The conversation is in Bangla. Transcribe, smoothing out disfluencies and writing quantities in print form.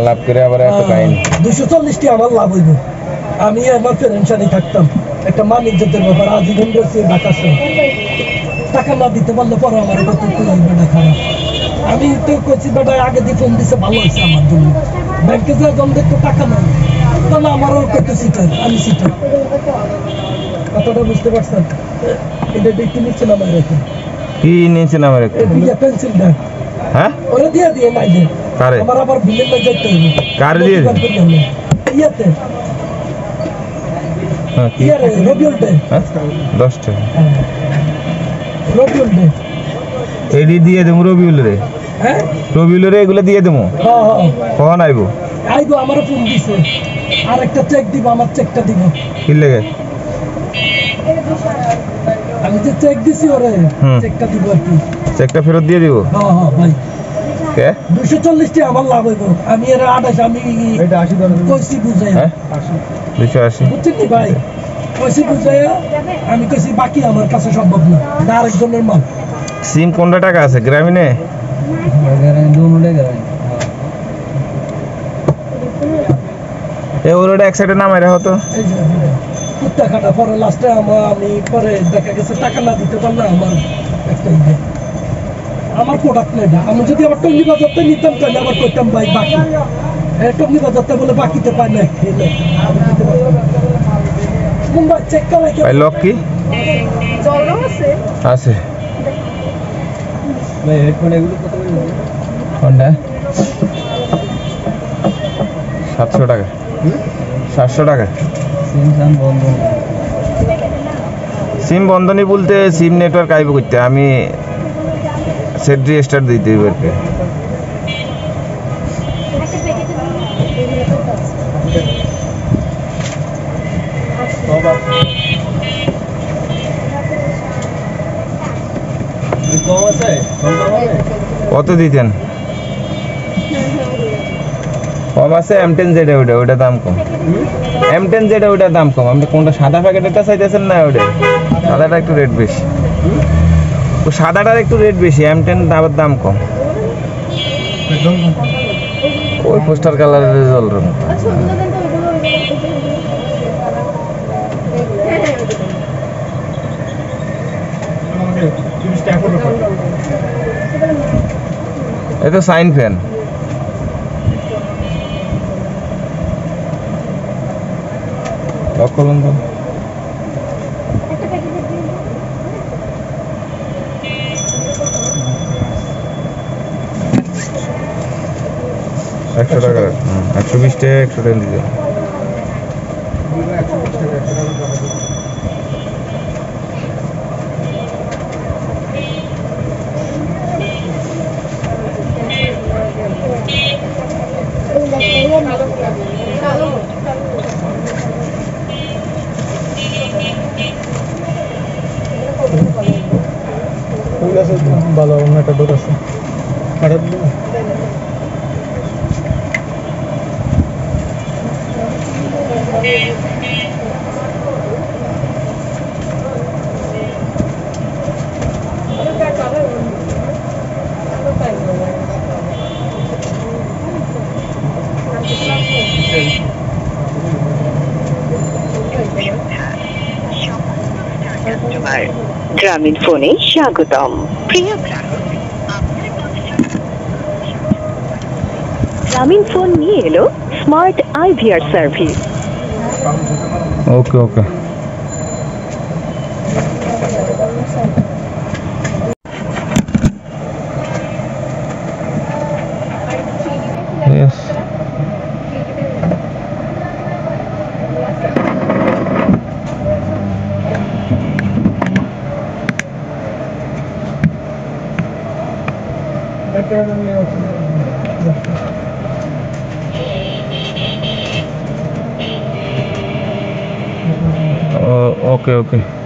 লাভ করে আবার এত কাহিনী 240টি আমার লাভ হইব আমি আমার পেরেন্সানি থাকতাম একটা মান ইজ্জতের ব্যাপার আজীবন রয়েছে ঢাকা টাকা না দিতে পারলে পরে আমার কত বেটা খারাপ আমি তো কইছি বেটা আগে দিয়ে ফোন দিছে ভালো হয়েছে আমার জন্য ব্যাংকে যা জম দেখতে টাকা নাই তাহলে আমারও কত সিটার আমি সিটার কথাটা বুঝতে পারছেন এটা একটু নিচে নামায় রেখে কি নিচে নামায় রেখে পেন্সিল দেখ হ্যাঁ ওরে দিয়ে নাই দে কারে আমার আবার বিলের না যেতে হবে কারে দিয়ে ইয়াতে হ্যাঁ কি ইয়ারে রবিউল ডে 10 টাকা রবিউল ডে এডি দিয়ে দেবো রবিউল রে হ্যাঁ রবিউল রে এগুলো দিয়ে দেবো হ্যাঁ হ্যাঁ কখন আইবো আইবো আমার ফোন দিছে আর একটা চেক দিব আমার চেকটা দিব কি লাগে আমি যে চেক দিছি ওরে চেকটা দিব আর কি চেকটা ফেরত দিয়ে দিব হ্যাঁ হ্যাঁ ভাই কে 240টি আমার লাভ হইব আমি এর 28 আমি এটা 80 ধরে কইছি বুঝাই হ্যাঁ 280 বুঝছেন কি ভাই কইছি বুঝাই আমি কইছি বাকি আমার কাছে সম্ভব না এটা আরেকজনের মাল সিম কোনটা টাকা আছে গ্রামীণে গ্রামীণ দুটোই গ্রামীণ এ ওরটা এক সাইডে নামাই রাখো তো টাকাটা পরে লাস্টে আমি পরে দেখা গেছে টাকা না দিতে পারলে আমার একটা আমার প্রোডাক্ট নেই আমি যদি আবার টঙ্গি বাজারতে নিতাম তাহলে আবার করতাম ভাই বাকি টঙ্গি বাজারতে বলে বাকিতে পাই না মুম্বাই চেক করা ভাই লক কি আছে ভাই হেডফোন এগুলো কত কোনটা 700 টাকা 700 টাকা সিম বন্ধনী বলতে সিম নেটওয়ার্ক আইব করতে আমি সেট রিস্টার্ট দিতে হইব আর কত দিতেন কম আছে M10 যেটা ওটা দাম কম M10 যেটা ওটা দাম কম আপনি কোনটা সাদা প্যাকেটটা চাইতেছেন না ওটা সাদাটা একটু রেট বেশি তো সাদাটার একটু রেট বেশি M10 আবার দাম কম ওই পোস্টার কালারের জল রং এটা সাইন ফ্যান লক করুন তো 100 টাকা 120 টাকা 100 টাকা দিতে ভালো অন্য একটা ডোর আছে গ্রামীণ ফোনে স্বাগতম প্রিয় গ্রামীণ ফোন নিয়ে এলো স্মার্ট IVR সার্ভিস ওকে ওকে Yes. Okay, okay.